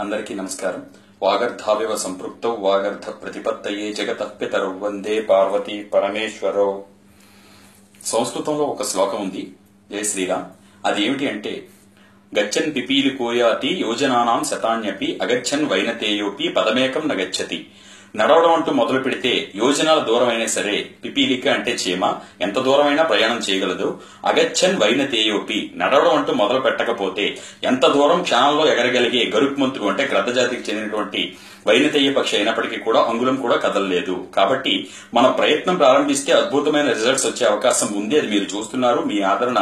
అందరికీ నమస్కారం. వాగర్ధావివ సంపృక్తౌ వాగర్ధ ప్రతిపత్తయే జగతః పితరౌ వందే పార్వతీ పరమేశ్వరౌ. సంస్కృతంలో ఒక శ్లోకం ఉంది, జై శ్రీరామ్. అది ఏమిటి అంటే, గచ్చన్ పిపీలి కోయాతి యోజనానాం శతాన్యపి అగచ్చన్ వైనతేయోపి పదమేకం నగచ్చతి. నడవడం అంటూ మొదలు పెడితే యోజనాల దూరం అయినా సరే, పిపీలిక అంటే చీమ ఎంత దూరమైనా ప్రయాణం చేయగలదు. అగచ్చన్ వైనతేయోపి, నడవడం అంటూ మొదలు పెట్టకపోతే ఎంత దూరం క్షణంలో ఎగరగలిగే గరుత్మంతుడు అంటే గ్రద్ద జాతికి చెందినటువంటి వైనతేయ పక్షి అయినప్పటికీ కూడా అంగుళం కూడా కదలలేదు. కాబట్టి మన ప్రయత్నం ప్రారంభిస్తే అద్భుతమైన రిజల్ట్స్ వచ్చే అవకాశం ఉంది. అది మీరు చూస్తున్నారు. మీ ఆదరణ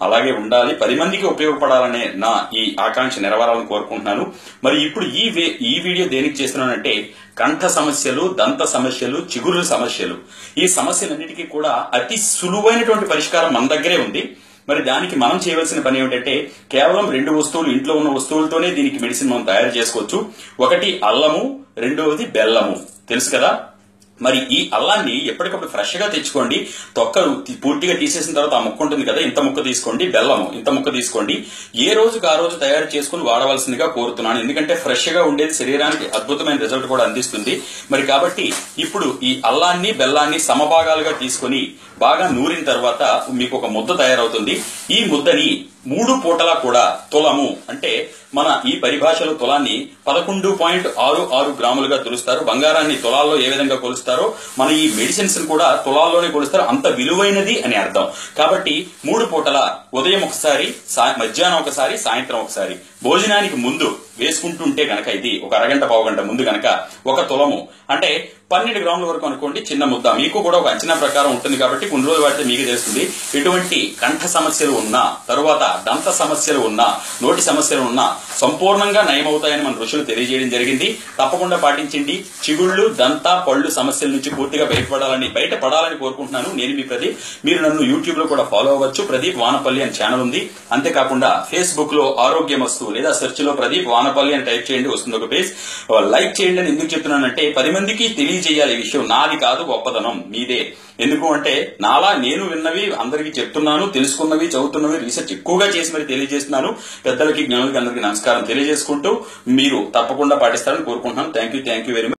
అలాగే ఉండాలి. 10 మందికి ఉపయోగపడాలనే నా ఈ ఆకాంక్ష నెరవేరాలని కోరుకుంటున్నాను. మరి ఇప్పుడు ఈ వీడియో దేనికి చేస్తున్నానంటే, కంఠ సమస్యలు, దంత సమస్యలు, చిగురుల సమస్యలు, ఈ సమస్యలన్నిటికీ కూడా అతి సులువైనటువంటి పరిష్కారం మన దగ్గరే ఉంది. మరి దానికి మనం చేయవలసిన పని ఏమిటంటే, కేవలం 2 వస్తువులు, ఇంట్లో ఉన్న వస్తువులతోనే దీనికి మెడిసిన్ మనం తయారు చేసుకోవచ్చు. ఒకటి అల్లము, రెండవది బెల్లము. తెలుసు కదా. మరి ఈ అల్లాన్ని ఎప్పటికప్పుడు ఫ్రెష్ గా తెచ్చుకోండి. తొక్కలు పూర్తిగా తీసేసిన తర్వాత ఆ ముక్క ఉంటుంది కదా, ఇంత ముక్క తీసుకోండి. బెల్లము ఇంత ముక్క తీసుకోండి. ఏ రోజుకి ఆ రోజు తయారు చేసుకుని వాడవలసిందిగా కోరుతున్నాను. ఎందుకంటే ఫ్రెష్ గా ఉండేది శరీరానికి అద్భుతమైన రిజల్ట్ కూడా అందిస్తుంది. మరి కాబట్టి ఇప్పుడు ఈ అల్లాన్ని బెల్లాన్ని సమభాగాలుగా తీసుకుని బాగా నూరిన తర్వాత మీకు ఒక ముద్ద తయారవుతుంది. ఈ ముద్దని 3 పూటలా కూడా తులము అంటే మన ఈ పరిభాషలో తులాన్ని 11.66 గ్రాములుగా కొలుస్తారు. బంగారాన్ని తులాల్లో ఏ విధంగా కొలుస్తారో మన ఈ మెడిసిన్స్ కూడా తులాల్లోనే కొలుస్తారు. అంత విలువైనది అని అర్థం. కాబట్టి 3 పూటల, ఉదయం ఒకసారి, మధ్యాహ్నం ఒకసారి, సాయంత్రం ఒకసారి, భోజనానికి ముందు వేసుకుంటుంటే గనక, ఇది ఒక అరగంట పావుగంట ముందు గనక 1 తులము అంటే 12 గ్రాముల వరకు అనుకోండి, చిన్న ముద్ద. మీకు కూడా ఒక అంచనా ప్రకారం ఉంటుంది కాబట్టి కొన్ని రోజులు వాడితే మీకు తెలుస్తుంది. ఎటువంటి కంఠ సమస్యలు ఉన్నా, తరువాత దంత సమస్యలు ఉన్నా, నోటి సమస్యలు ఉన్నా సంపూర్ణంగా నయమవుతాయని మన ఋషులు తెలియజేయడం జరిగింది. తప్పకుండా పాటించండి. చిగుళ్ళు, దంత, పళ్ళు సమస్యల నుంచి పూర్తిగా బయటపడాలని కోరుకుంటున్నాను. నేను మీ ప్రదీప్. మీరు నన్ను యూట్యూబ్ లో కూడా ఫాలో అవ్వచ్చు. ప్రదీప్ వానపల్లి అని ఛానల్ ఉంది. అంతేకాకుండా ఫేస్బుక్ లో ఆరోగ్యమస్తు లేదా సెర్చ్ లో ప్రదీప్ వానపల్లి అని టైప్ చేయండి, వస్తుంది ఒక పేజ్. లైక్ చేయండి అని ఎందుకు చెప్తున్నానంటే, 10 మందికి తెలియజేయాలి. ఈ విషయం నాది కాదు, గొప్పదనం మీదే. ఎందుకు అంటే, నాలా నేను విన్నవి అందరికీ చెప్తున్నాను, తెలుసుకున్నవి, చదువుతున్నవి, రీసెర్చ్ ఎక్కువగా చేసి మరి తెలియజేస్తున్నాను. పెద్దలకి, జ్ఞానులకి అందరికీ నమస్కారం తెలియజేసుకుంటూ మీరు తప్పకుండా పాటిస్తారని కోరుకుంటున్నాను. Thank you very much.